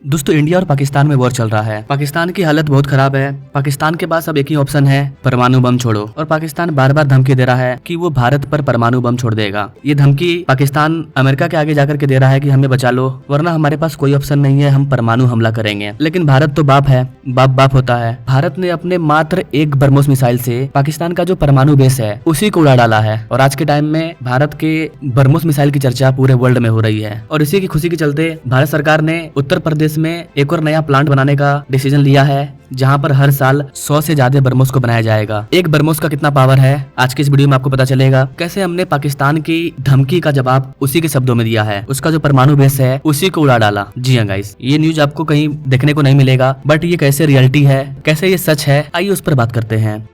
दोस्तों इंडिया और पाकिस्तान में वॉर चल रहा है। पाकिस्तान की हालत बहुत खराब है। पाकिस्तान के पास अब एक ही ऑप्शन है, परमाणु बम छोड़ो। और पाकिस्तान बार बार धमकी दे रहा है कि वो भारत पर परमाणु बम छोड़ देगा। ये धमकी पाकिस्तान अमेरिका के आगे जाकर के दे रहा है कि हमें बचा लो, वरना हमारे पास कोई ऑप्शन नहीं है, हम परमाणु हमला करेंगे। लेकिन भारत तो बाप है, बाप बाप होता है। भारत ने अपने मात्र एक ब्रह्मोस मिसाइल से पाकिस्तान का जो परमाणु बेस है उसी को उड़ा डाला है। और आज के टाइम में भारत के ब्रह्मोस मिसाइल की चर्चा पूरे वर्ल्ड में हो रही है। और इसी की खुशी के चलते भारत सरकार ने उत्तर प्रदेश में एक और नया प्लांट बनाने का डिसीजन लिया है, जहां पर हर साल 100 से ज्यादा ब्रह्मोस को बनाया जाएगा। एक ब्रह्मोस का कितना पावर है, आज की इस वीडियो में आपको पता चलेगा। कैसे हमने पाकिस्तान की धमकी का जवाब उसी के शब्दों में दिया है, उसका जो परमाणु बेस है उसी को उड़ा डाला। जी हाँ गाइस, ये न्यूज आपको कहीं देखने को नहीं मिलेगा, बट ये कैसे रियलिटी है, कैसे ये सच है, आइए उस पर बात करते हैं।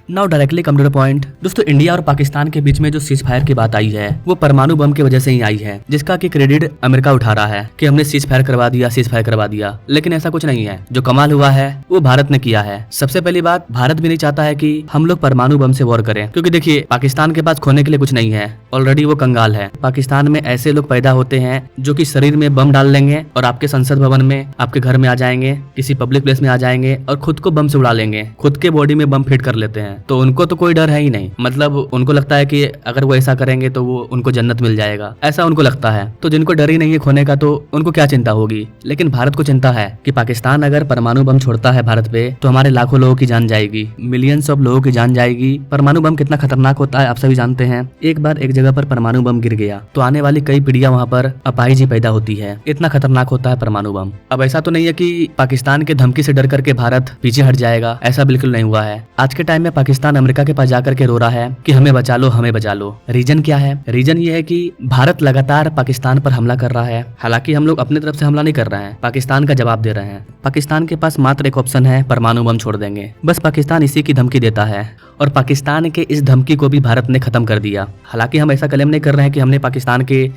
Now directly come to the point. दोस्तों इंडिया और पाकिस्तान के बीच में जो सीज फायर की बात आई है वो परमाणु बम की वजह से ही आई है, जिसका कि क्रेडिट अमेरिका उठा रहा है कि हमने सीज फायर करवा दिया, सीज फायर करवा दिया। लेकिन ऐसा कुछ नहीं है। जो कमाल हुआ है वो भारत ने किया है। सबसे पहली बात, भारत भी नहीं चाहता है कि हम लोग परमाणु बम से वॉर करें, क्योंकि देखिए पाकिस्तान के पास खोने के लिए कुछ नहीं है, ऑलरेडी वो कंगाल है। पाकिस्तान में ऐसे लोग पैदा होते हैं जो कि शरीर में बम डाल लेंगे और आपके संसद भवन में, आपके घर में आ जाएंगे, किसी पब्लिक प्लेस में आ जाएंगे और खुद को बम से उड़ा लेंगे, खुद के बॉडी में बम फिट कर लेते हैं। तो उनको तो कोई डर है ही नहीं। मतलब उनको लगता है कि अगर वो ऐसा करेंगे तो वो उनको जन्नत मिल जाएगा, ऐसा उनको लगता है। तो जिनको डर ही नहीं है खोने का, तो उनको क्या चिंता होगी। लेकिन भारत को चिंता है कि पाकिस्तान अगर परमाणु बम छोड़ता है भारत पे तो हमारे लाखों लोगों की जान जाएगी, मिलियंस ऑफ लोगों की जान जाएगी। परमाणु बम कितना खतरनाक होता है आप सभी जानते हैं। एक बार एक जगह पर परमाणु बम गिर गया तो आने वाली कई पीढ़ियां वहां पर अपाहिज पैदा होती है। इतना खतरनाक होता है परमाणु बम। अब ऐसा तो नहीं है कि पाकिस्तान के धमकी से डर करके भारत पीछे हट जाएगा, ऐसा बिल्कुल नहीं हुआ है। आज के टाइम में पाकिस्तान अमेरिका के पास जाकर के रो रहा है कि हमें बचा लो, हमें बचा लो। रीजन क्या है? रीजन ये है कि भारत लगातार पाकिस्तान पर हमला कर रहा है। हालांकि हम लोग अपनी तरफ से हमला नहीं कर रहे हैं, पाकिस्तान का जवाब दे रहे हैं। पाकिस्तान के पास मात्र एक ऑप्शन है, परमाणु बम छोड़ देंगे। बस पाकिस्तान इसी की धमकी देता है और पाकिस्तान के इस धमकी को भी भारत ने खत्म कर दिया। हालांकि हम ऐसा क्लेम नहीं कर रहे हैं कि हमने पाकिस्तान के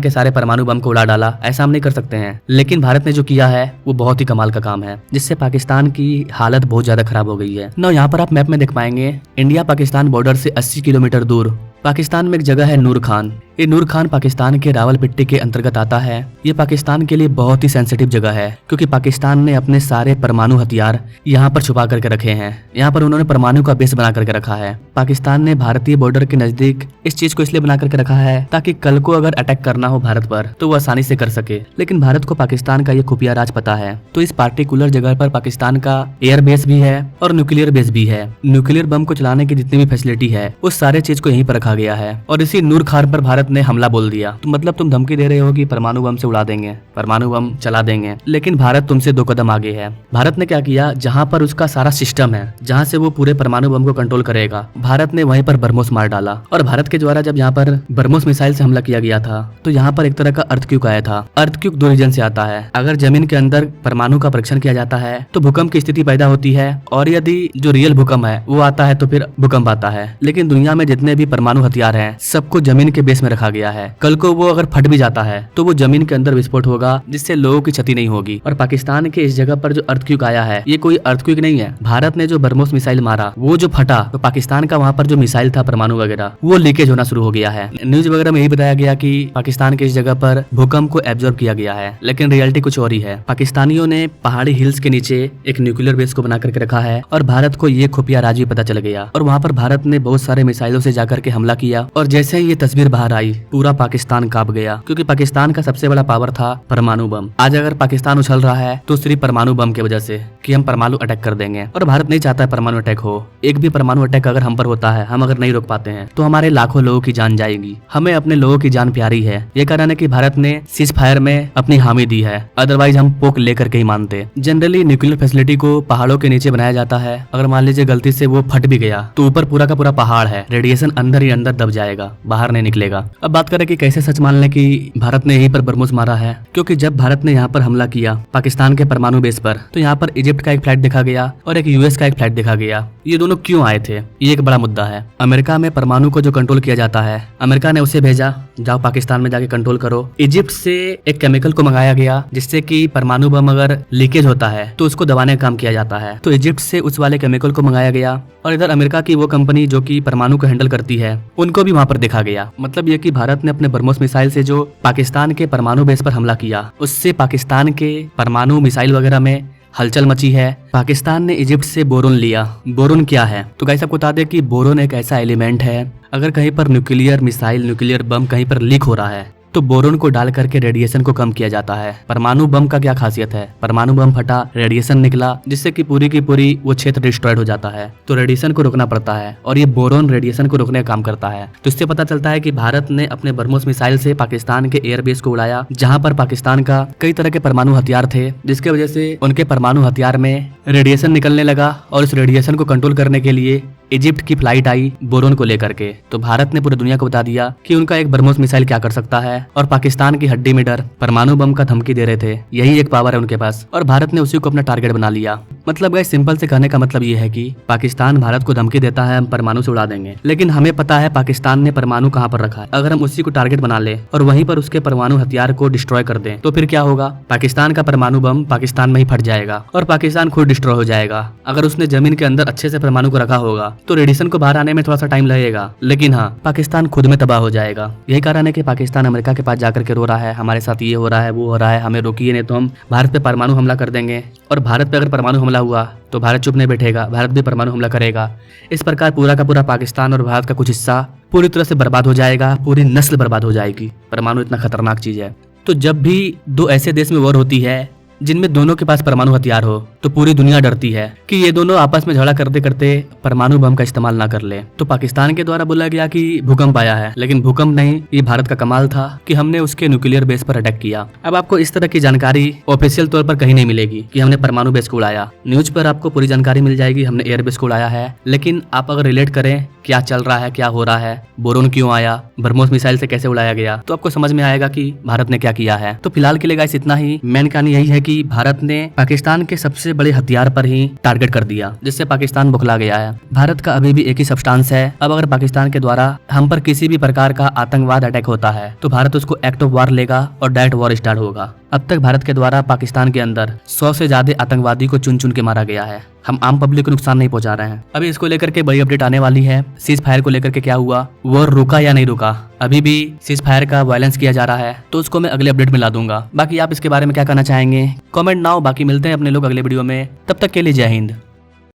सारे परमाणु बम को उड़ा डाला, ऐसा हम नहीं कर सकते हैं। लेकिन भारत ने जो किया है वो बहुत ही कमाल का काम है, जिससे पाकिस्तान की हालत बहुत ज्यादा खराब हो गई है। यहाँ पर आप मैप में देख पाएंगे, इंडिया पाकिस्तान बॉर्डर से 80 किलोमीटर दूर पाकिस्तान में एक जगह है नूर खान। ये नूर खान पाकिस्तान के रावलपिंडी के अंतर्गत आता है। ये पाकिस्तान के लिए बहुत ही सेंसिटिव जगह है, क्योंकि पाकिस्तान ने अपने सारे परमाणु हथियार यहाँ पर छुपा करके रखे हैं। यहाँ पर उन्होंने परमाणु का बेस बना करके रखा है। पाकिस्तान ने भारतीय बॉर्डर के नजदीक इस चीज को इसलिए बना करके रखा है ताकि कल को अगर अटैक करना हो भारत पर तो वो आसानी से कर सके। लेकिन भारत को पाकिस्तान का ये खुफिया राज पता है, तो इस पार्टिकुलर जगह पर पाकिस्तान का एयर बेस भी है और न्यूक्लियर बेस भी है। न्यूक्लियर बम को चलाने की जितनी भी फैसिलिटी है उस सारे चीज को यहीं पर रखा गया है। और इसी नूर खान पर भारत ने हमला बोल दिया। तो मतलब तुम धमकी दे रहे हो कि परमाणु बम से उड़ा देंगे, परमाणु बम चला देंगे, लेकिन भारत तुमसे 2 कदम आगे है। भारत ने क्या किया, जहां पर उसका सारा सिस्टम है, जहां से वो पूरे परमाणु बम को कंट्रोल करेगा, भारत ने वहीं पर ब्रह्मोस मार डाला। और भारत के द्वारा जब यहाँ पर ब्रह्मोस मिसाइल से हमला किया गया था तो यहाँ पर एक तरह का अर्थक्वेक आया था। अर्थक्वेक 2 रीजन से आता है। अगर जमीन के अंदर परमाणु का परीक्षण किया जाता है तो भूकंप की स्थिति पैदा होती है, और यदि जो रियल भूकंप है वो आता है तो फिर भूकंप आता है। लेकिन दुनिया में जितने भी परमाणु हथियार हैं सबको जमीन के बेस में रखा गया है। कल को वो अगर फट भी जाता है तो वो जमीन के अंदर विस्फोट होगा, जिससे लोगों की क्षति नहीं होगी। और पाकिस्तान के इस जगह पर जो अर्थक्वेक आया है ये कोई अर्थक्वेक नहीं है। भारत ने जो ब्रह्मोस मिसाइल मारा वो जो फटा, तो पाकिस्तान का वहाँ पर जो मिसाइल था परमाणु वगैरह वो लीकेज होना शुरू हो गया है। न्यूज वगैरह में यही बताया गया कि पाकिस्तान के इस जगह पर भूकंप को एब्जॉर्ब किया गया है, लेकिन रियलिटी कुछ और ही है। पाकिस्तानियों ने पहाड़ी हिल्स के नीचे एक न्यूक्लियर बेस को बना करके रखा है और भारत को ये खुफिया राज भी पता चल गया। और वहाँ पर भारत ने बहुत सारे मिसाइलों से जाकर के हमला किया। और जैसे ही ये तस्वीर बाहर आई पूरा पाकिस्तान कांप गया, क्योंकि पाकिस्तान का सबसे बड़ा पावर था परमाणु बम। आज अगर पाकिस्तान उछल रहा है तो सिर्फ परमाणु बम की वजह से कि हम परमाणु अटैक कर देंगे। और भारत नहीं चाहता है परमाणु अटैक हो। एक भी परमाणु अटैक अगर हम पर होता है, हम अगर नहीं रोक पाते हैं तो हमारे लाखों लोगों की जान जाएगी। हमें अपने लोगों की जान प्यारी है। ये कारण है कि भारत ने सीज फायर में अपनी हामी दी है, अदरवाइज हम पोक लेकर के ही मानते। जनरली न्यूक्लियर फैसिलिटी को पहाड़ों के नीचे बनाया जाता है। अगर मान लीजिए गलती से वो फट भी गया तो ऊपर पूरा का पूरा पहाड़ है, रेडिएशन अंदर ही अंदर दब जाएगा, बाहर नहीं निकलेगा। अब बात करें कि कैसे सच मान लें कि भारत ने यहीं पर ब्रह्मोस मारा है, क्योंकि जब भारत ने यहाँ पर हमला किया पाकिस्तान के परमाणु बेस पर तो यहाँ पर इजिप्ट का एक फ्लाइट देखा गया और एक यूएस का एक फ्लाइट देखा गया। ये दोनों क्यों आए थे, ये एक बड़ा मुद्दा है। अमेरिका में परमाणु को जो कंट्रोल किया जाता है, अमेरिका ने उसे भेजा, जाओ पाकिस्तान में जाके कंट्रोल करो। इजिप्ट से एक केमिकल को मंगाया गया जिससे कि परमाणु बम अगर लीकेज होता है तो उसको दबाने का काम किया जाता है। तो इजिप्ट से उस वाले केमिकल को मंगाया गया और इधर अमेरिका की वो कंपनी जो कि परमाणु को हैंडल करती है उनको भी वहां पर देखा गया। मतलब ये कि भारत ने अपने ब्रह्मोस मिसाइल से जो पाकिस्तान के परमाणु बेस पर हमला किया, उससे पाकिस्तान के परमाणु मिसाइल वगैरह में हलचल मची है। पाकिस्तान ने इजिप्ट से बोरोन लिया। बोरोन क्या है? तो गाइस आपको बता दें कि बोरोन एक ऐसा एलिमेंट है, अगर कहीं पर न्यूक्लियर मिसाइल, न्यूक्लियर बम कहीं पर लीक हो रहा है तो बोरोन को डाल करके रेडिएशन को कम किया जाता है। परमाणु बम का क्या खासियत है? परमाणु बम फटा, रेडिएशन निकला, जिससे कि पूरी की पूरी वो क्षेत्र डिस्ट्रॉयड हो जाता है, तो रेडिएशन को रोकना पड़ता है और ये बोरोन रेडिएशन को रोकने का काम करता है। तो इससे पता चलता है कि भारत ने अपने ब्रह्मोस मिसाइल से पाकिस्तान के एयरबेस को उड़ाया, जहां पर पाकिस्तान का कई तरह के परमाणु हथियार थे, जिसकी वजह से उनके परमाणु हथियार में रेडिएशन निकलने लगा और इस रेडिएशन को कंट्रोल करने के लिए इजिप्ट की फ्लाइट आई बोरोन को लेकर के। तो भारत ने पूरी दुनिया को बता दिया कि उनका एक ब्रह्मोस मिसाइल क्या कर सकता है और पाकिस्तान की हड्डी में डर, परमाणु बम का धमकी दे रहे थे, यही एक पावर है उनके पास और भारत ने उसी को अपना टारगेट बना लिया। मतलब गाइस सिंपल से कहने का मतलब ये है कि पाकिस्तान भारत को धमकी देता है हम परमाणु से उड़ा देंगे, लेकिन हमें पता है पाकिस्तान ने परमाणु कहाँ पर रखा है। अगर हम उसी को टारगेट बना ले और वहीं पर उसके परमाणु हथियार को डिस्ट्रॉय कर दें तो फिर क्या होगा? पाकिस्तान का परमाणु बम पाकिस्तान में ही फट जाएगा और पाकिस्तान खुद डिस्ट्रॉय हो जाएगा। अगर उसने जमीन के अंदर अच्छे से परमाणु को रखा होगा तो रेडिएशन को बाहर आने में थोड़ा सा टाइम लगेगा, लेकिन हाँ पाकिस्तान खुद में तबाह हो जाएगा। यही कारण है कि पाकिस्तान अमेरिका के पास जाकर के रो रहा है, हमारे साथ ये हो रहा है, वो हो रहा है, हमें रोकिए नहीं तो हम भारत पे परमाणु हमला कर देंगे। और भारत पे अगर परमाणु हमला हुआ तो भारत चुप नहीं बैठेगा, भारत भी परमाणु हमला करेगा। इस प्रकार पूरा का पूरा पाकिस्तान और भारत का कुछ हिस्सा पूरी तरह से बर्बाद हो जाएगा, पूरी नस्ल बर्बाद हो जाएगी। परमाणु इतना खतरनाक चीज है। तो जब भी दो ऐसे देश में वॉर होती है जिनमें दोनों के पास परमाणु हथियार हो तो पूरी दुनिया डरती है कि ये दोनों आपस में झगड़ा करते करते परमाणु बम का इस्तेमाल ना कर ले। तो पाकिस्तान के द्वारा बोला गया कि भूकंप आया है, लेकिन भूकंप नहीं, ये भारत का कमाल था कि हमने उसके न्यूक्लियर बेस पर अटैक किया। अब आपको इस तरह की जानकारी ऑफिशियल तौर पर कहीं नहीं मिलेगी कि हमने परमाणु बेस को उड़ाया। न्यूज पर आपको पूरी जानकारी मिल जाएगी हमने एयरबेस को उड़ाया है, लेकिन आप अगर रिलेट करें क्या चल रहा है, क्या हो रहा है, बोरोन क्यों आया, ब्रह्मोस मिसाइल से कैसे उड़ाया गया, तो आपको समझ में आएगा कि भारत ने क्या किया है। तो फिलहाल के लिए गाइस इतना ही। मेन कहानी यही है कि भारत ने पाकिस्तान के सबसे बड़े हथियार पर ही टारगेट कर दिया, जिससे पाकिस्तान बुखला गया है। भारत का अभी भी एक ही सब्सटेंस है। अब अगर पाकिस्तान के द्वारा हम पर किसी भी प्रकार का आतंकवाद अटैक होता है तो भारत उसको एक्ट ऑफ वार लेगा और डायरेक्ट वॉर स्टार्ट होगा। अब तक भारत के द्वारा पाकिस्तान के अंदर 100 से ज्यादा आतंकवादी को चुन चुन के मारा गया है। हम आम पब्लिक को नुकसान नहीं पहुंचा रहे हैं। अभी इसको लेकर के बड़ी अपडेट आने वाली है। सीज फायर को लेकर के क्या हुआ, वॉर रुका या नहीं रुका, अभी भी सीज फायर का वायलेंस किया जा रहा है, तो उसको मैं अगले अपडेट में ला दूंगा। बाकी आप इसके बारे में क्या कहना चाहेंगे कमेंट नाउ। बाकी मिलते हैं अपने लोग अगले वीडियो में, तब तक के लिए जय हिंद।